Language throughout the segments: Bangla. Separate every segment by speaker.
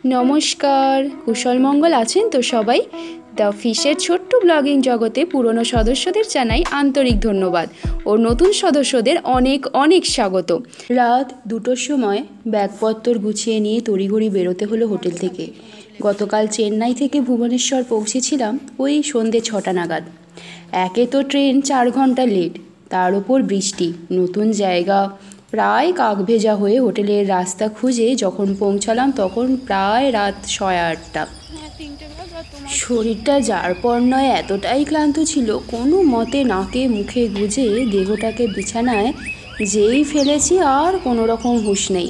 Speaker 1: নমস্কার, কুশল মঙ্গল আছেন তো সবাই? দ্য ফিশের ছোট্ট ব্লগিং জগতে পুরনো সদস্যদের জানাই আন্তরিক ধন্যবাদ ও নতুন সদস্যদের অনেক অনেক স্বাগত। রাত 2টোর সময় ব্যাগপত্তর গুছিয়ে নিয়ে তড়িঘড়ি বেরোতে হলো হোটেল থেকে। গতকাল চেন্নাই থেকে ভুবনেশ্বর পৌঁছেছিলাম ওই সন্ধে 6টা নাগাদ। একে তো ট্রেন 4 ঘন্টা লেট, তার ওপর বৃষ্টি, নতুন জায়গা, প্রায় কাকভেজা হয়ে হোটেলের রাস্তা খুঁজে যখন পৌঁছালাম তখন প্রায় রাত 8:30। শরীরটা যার পর নয় এতটাই ক্লান্ত ছিল, কোনো মতে নাকে মুখে গুজে দেহটাকে বিছানায় যেই ফেলেছি আর কোনো রকম হুঁশ নেই।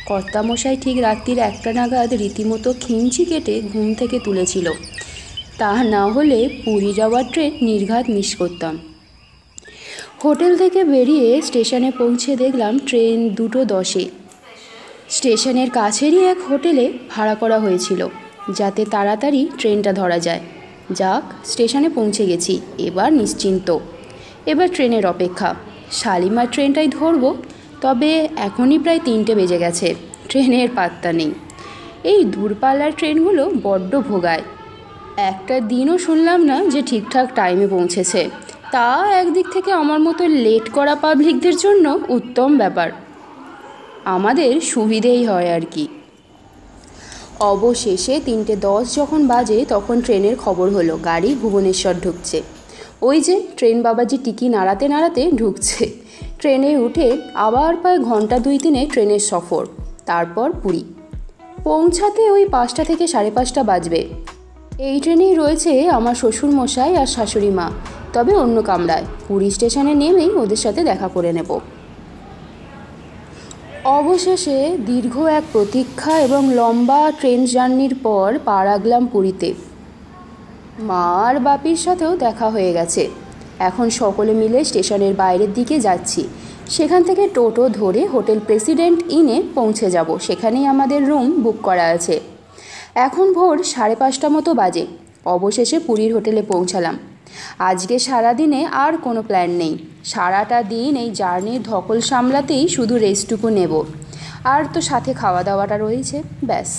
Speaker 1: কর্তামশাই ঠিক রাত্রির 1টা নাগাদ রীতিমতো খিমচি কেটে ঘুম থেকে তুলেছিল, তা না হলে পুরী যাওয়ার ট্রেন নির্ঘাত মিস করতাম। হোটেল থেকে বেরিয়ে স্টেশনে পৌঁছে দেখলাম ট্রেন 2:10-এ। স্টেশনের কাছেরই এক হোটেলে ভাড়া করা হয়েছিল যাতে তাড়াতাড়ি ট্রেনটা ধরা যায়। যাক, স্টেশনে পৌঁছে গেছি, এবার নিশ্চিন্ত। এবার ট্রেনের অপেক্ষা। শালিমার ট্রেনটাই ধরবো, তবে এখনই প্রায় 3টে বেজে গেছে, ট্রেনের পাত্তা নেই। এই দূরপাল্লার ট্রেনগুলো বড্ড ভোগায়। একটা দিনও শুনলাম না যে ঠিকঠাক টাইমে পৌঁছেছে। তা একদিক থেকে আমার মতো লেট করা পাবলিকদের জন্য উত্তম ব্যাপার, আমাদের সুবিধেই হয় আর কি। অবশেষে 3:10 যখন বাজে তখন ট্রেনের খবর হলো গাড়ি ভুবনেশ্বর ঢুকছে। ওই যে ট্রেন বাবাজি টিকি নাড়াতে নাড়াতে ঢুকছে। ট্রেনে উঠে আবার প্রায় ঘন্টা 2-3 ট্রেনের সফর, তারপর পুরী। পৌঁছাতে ওই 5টা থেকে 5:30 বাজবে। এই ট্রেনেই রয়েছে আমার শ্বশুরমশাই আর শাশুড়ি মা, তবে অন্য কামরায়। পুরী স্টেশনে নেমেই ওদের সাথে দেখা করে নেব। অবশেষে দীর্ঘ এক প্রতীক্ষা এবং লম্বা ট্রেন জার্নির পর পা রাখলাম পুরীতে। মা আর বাপির সাথেও দেখা হয়ে গেছে। এখন সকলে মিলে স্টেশনের বাইরের দিকে যাচ্ছি। সেখান থেকে টোটো ধরে হোটেল প্রেসিডেন্ট ইনে পৌঁছে যাব, সেখানেই আমাদের রুম বুক করা আছে। এখন ভোর 5:30 মতো বাজে। অবশেষে পুরীর হোটেলে পৌঁছালাম। আজকে সারাদিনে আর কোনো প্ল্যান নেই। সারাটা দিন এই জার্নির ধকল সামলাতেই শুধু রেস্টটুকু নেব, আর তো সাথে খাওয়া দাওয়াটা রয়েছে, ব্যাস।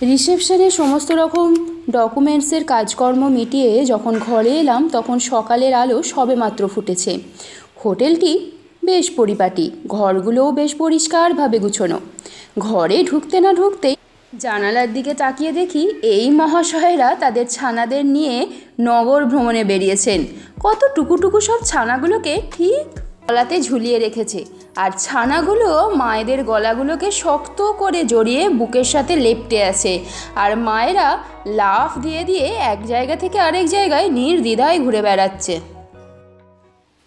Speaker 1: রিসেপশনে সমস্ত রকম ডকুমেন্টসের কাজকর্ম মিটিয়ে যখন ঘরে এলাম তখন সকালের আলো সবেমাত্র ফুটেছে। হোটেলটি বেশ পরিপাটি, ঘরগুলোও বেশ পরিষ্কারভাবে গুছোনো। ঘরে ঢুকতে না ঢুকতেই জানালার দিকে তাকিয়ে দেখি এই মহাশয়েরা তাদের ছানাদের নিয়ে নগর ভ্রমণে বেরিয়েছেন। কত টুকুটুকু সব ছানাগুলোকে ঠিক গলাতে ঝুলিয়ে রেখেছে, আর ছানাগুলো মায়েদের গলাগুলোকে শক্ত করে জড়িয়ে বুকের সাথে লেপ্টে আছে, আর মায়েরা লাফ দিয়ে দিয়ে এক জায়গা থেকে আরেক জায়গায় নির্দ্বিধায় ঘুরে বেড়াচ্ছে।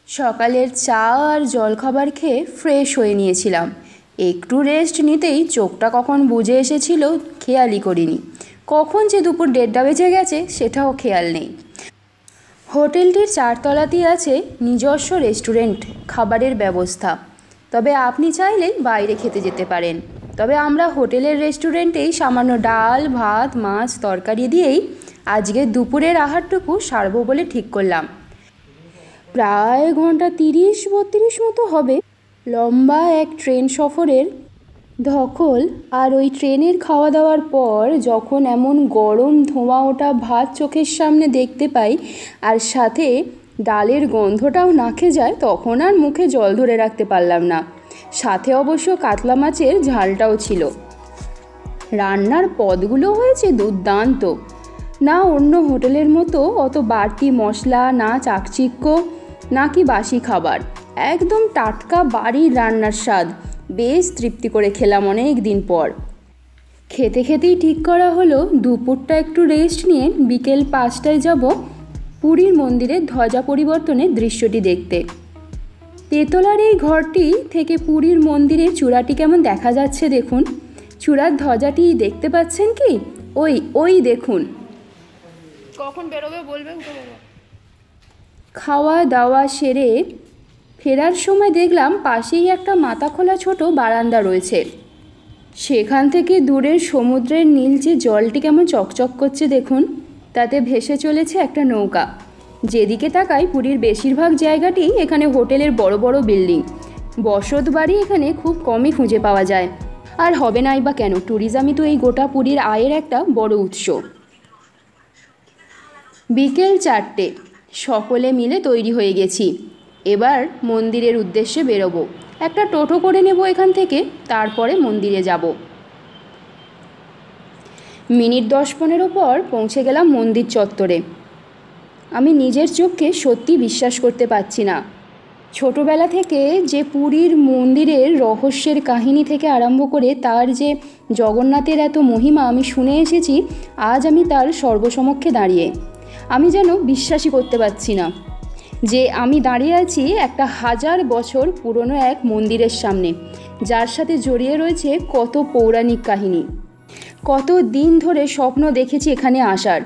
Speaker 1: সকালের চা আর জলখাবার খেয়ে ফ্রেশ হয়ে নিয়েছিলাম। একটু রেস্ট নিতেই চোখটা কখন বুজে এসেছিল খেয়ালই করিনি। কখন যে দুপুর 1:30 বেজে গেছে সেটাও খেয়াল নেই। হোটেলটির 4 তলাতেই আছে নিজস্ব রেস্টুরেন্ট, খাবারের ব্যবস্থা। তবে আপনি চাইলেই বাইরে খেতে যেতে পারেন। তবে আমরা হোটেলের রেস্টুরেন্টেই সামান্য ডাল ভাত মাছ তরকারি দিয়েই আজকে দুপুরের আহারটুকু সারবো বলে ঠিক করলাম। প্রায় ঘন্টা 30-32 মতো হবে। লম্বা এক ট্রেন সফরের ধকল আর ওই ট্রেনের খাওয়া দাওয়ার পর যখন এমন গরম ধোঁয়া ওঠা ভাত চোখের সামনে দেখতে পাই আর সাথে ডালের গন্ধটাও নাকে যায়, তখন আর মুখে জল ধরে রাখতে পারলাম না। সাথে অবশ্য কাতলা মাছের ঝালটাও ছিল। রান্নার পদগুলো হয়েছে দুর্দান্ত। না অন্য হোটেলের মতো অত বাড়তি মশলা, না চাকচিক্য, নাকি বাসি খাবার। একদম টাটকা বাড়ির রান্নার স্বাদ। বেশ তৃপ্তি করে খেলাম অনেক দিন পর। খেতে খেতেই ঠিক করা হলো দুপুরটা একটু রেস্ট নিয়ে বিকেল 5টায় যাব পুরীর মন্দিরের ধ্বজা পরিবর্তনের দৃশ্যটি দেখতে। তেতলার এই ঘরটি থেকে পুরীর মন্দিরের চূড়াটি কেমন দেখা যাচ্ছে দেখুন। চূড়ার ধ্বজাটি দেখতে পাচ্ছেন কি? ওই দেখুন। কখন বেরোবে বলবে। খাওয়া দাওয়া সেরে ফেরার সময় দেখলাম পাশেই একটা মাথা খোলা ছোট বারান্দা রয়েছে। সেখান থেকে দূরের সমুদ্রের নীলচে জলটি কেমন চকচক করছে দেখুন। তাতে ভেসে চলেছে একটা নৌকা। যেদিকে তাকাই পুরীর বেশিরভাগ জায়গাটি এখানে হোটেলের বড় বড় বিল্ডিং। বসত বাড়ি এখানে খুব কমই খুঁজে পাওয়া যায়। আর হবে নাই বা কেন, ট্যুরিজমই তো এই গোটা পুরীর আয়ের একটা বড় উৎস। বিকেল 4টে, সকলে মিলে তৈরি হয়ে গেছি। এবার মন্দিরের উদ্দেশ্যে বেরোবো। একটা টোটো করে নেব এখান থেকে, তারপরে মন্দিরে যাব। মিনিট 10-15 পর পৌঁছে গেলাম মন্দির চত্বরে। আমি নিজের চোখকে সত্যি বিশ্বাস করতে পারছি না। ছোটোবেলা থেকে যে পুরীর মন্দিরের রহস্যের কাহিনী থেকে আরম্ভ করে তার যে জগন্নাথের এত মহিমা আমি শুনে এসেছি, আজ আমি তার সর্বসমক্ষে দাঁড়িয়ে আমি যেন বিশ্বাসই করতে পারছি না যে আমি দাঁড়িয়ে আছি একটা 1000 বছর পুরনো এক মন্দিরের সামনে, যার সাথে জড়িয়ে রয়েছে কত পৌরাণিক কাহিনী। কত দিন ধরে স্বপ্ন দেখেছি এখানে আসার,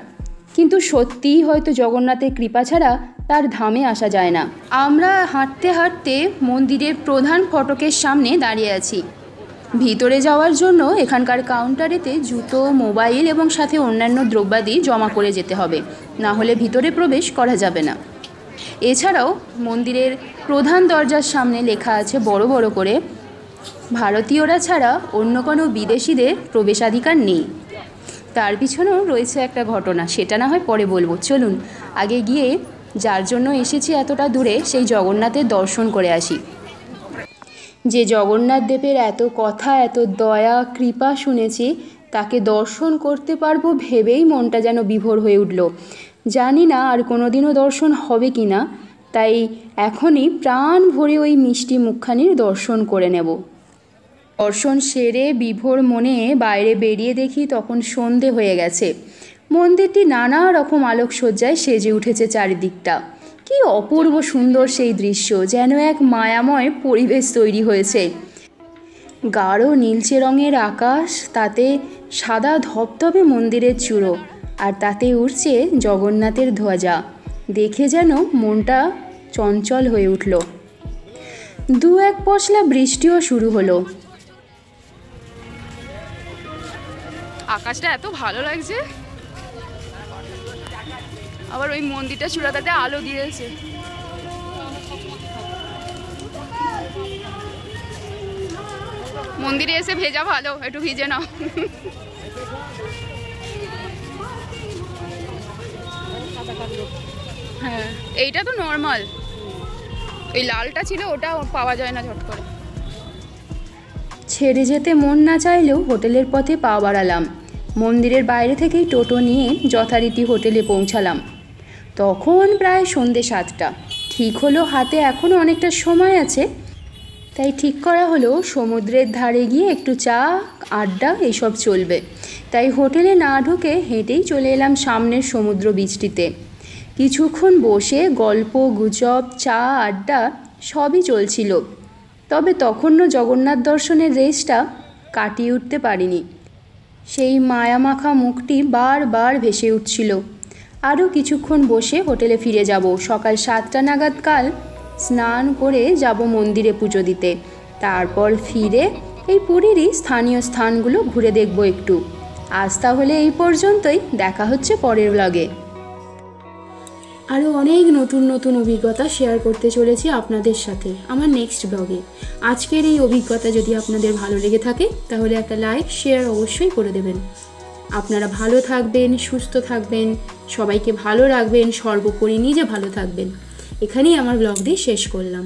Speaker 1: কিন্তু সত্যিই হয়তো জগন্নাথের কৃপা ছাড়া তার ধামে আসা যায় না। আমরা হাঁটতে হাঁটতে মন্দিরের প্রধান ফটকের সামনে দাঁড়িয়ে আছি। ভিতরে যাওয়ার জন্য এখানকার কাউন্টারেতে জুতো, মোবাইল এবং সাথে অন্যান্য দ্রব্যাদি জমা করে যেতে হবে, না হলে ভিতরে প্রবেশ করা যাবে না। এছাড়াও মন্দিরের প্রধান দরজার সামনে লেখা আছে বড় বড় করে, ভারতীয়রা ছাড়া অন্য কোনো বিদেশিদের প্রবেশাধিকার নেই। তার পিছনেও রয়েছে একটা ঘটনা, সেটা না হয় পরে বলবো। চলুন আগে গিয়ে যার জন্য এসেছি এতটা দূরে সেই জগন্নাথের দর্শন করে আসি। যে জগন্নাথ দেবের এত কথা, এত দয়া কৃপা শুনেছি, তাকে দর্শন করতে পারবো ভেবেই মনটা যেন বিভোর হয়ে উঠল। জানি না আর কোনোদিনও দর্শন হবে কি না, তাই এখনই প্রাণ ভরে ওই মিষ্টি মুখখানির দর্শন করে নেব। দর্শন সেরে বিভোর মনে বাইরে বেরিয়ে দেখি তখন সন্ধে হয়ে গেছে। মন্দিরটি নানা রকম আলোকসজ্জায় সেজে উঠেছে চারিদিকটা। কি অপূর্ব সুন্দর সেই দৃশ্য, যেন এক মায়াময় পরিবেশ তৈরি হয়েছে। গাঢ় নীলচে রঙের আকাশ, তাতে সাদা ধবধবে মন্দিরের চূড়ো, আর তাতে উঠছে জগন্নাথের ধ্বজা। দেখে যেন মনটা চঞ্চল হয়ে উঠল। 2-1 পশলা বৃষ্টিও শুরু হলো। আকাশটা এত ভালো লাগছে, আবার ওই মন্দিরটা চূড়াটাতে আলো দিয়েছে। মন্দিরে এসে ভেজা ভালো, একটু ভিজে নাও। হ্যাঁ, এইটা তো নর্মাল, ওই লালটা ছিল ওটা পাওয়া যায় না ঝট করে। ছেড়ে যেতে মন না চাইলেও হোটেলের পথে পা বাড়ালাম। মন্দিরের বাইরে থেকেই টোটো নিয়ে যথারীতি হোটেলে পৌঁছালাম। তখন প্রায় সন্ধ্যে 7টা। ঠিক হলো হাতে এখনও অনেকটা সময় আছে, তাই ঠিক করা হলো সমুদ্রের ধারে গিয়ে একটু চা, আড্ডা এসব চলবে। তাই হোটেলে না ঢুকে হেঁটেই চলে এলাম সামনের সমুদ্র বীচটিতে। কিছুক্ষণ বসে গল্প গুজব, চা, আড্ডা সবই চলছিল। তবে তখনও জগন্নাথ দর্শনের রেসটা কাটিয়ে উঠতে পারিনি। সেই মায়ামাখা মুখটি বারবার ভেসে উঠছিল। আরও কিছুক্ষণ বসে হোটেলে ফিরে যাব। সকাল 7টা নাগাদ কাল স্নান করে যাব মন্দিরে পুজো দিতে। তারপর ফিরে এই পুরীরই স্থানীয় স্থানগুলো ঘুরে দেখব একটু। আজ তাহলে এই পর্যন্তই, দেখা হচ্ছে পরের ব্লগে। আরও অনেক নতুন নতুন অভিজ্ঞতা শেয়ার করতে চলেছি আপনাদের সাথে আমার নেক্সট ব্লগে। আজকের এই অভিজ্ঞতা যদি আপনাদের ভালো লেগে থাকে তাহলে একটা লাইক শেয়ার অবশ্যই করে দেবেন। আপনারা ভালো থাকবেন, সুস্থ থাকবেন, সবাইকে ভালো রাখবেন, সর্বোপরি নিজে ভালো থাকবেন। এখানেই আমার ব্লগটি শেষ করলাম।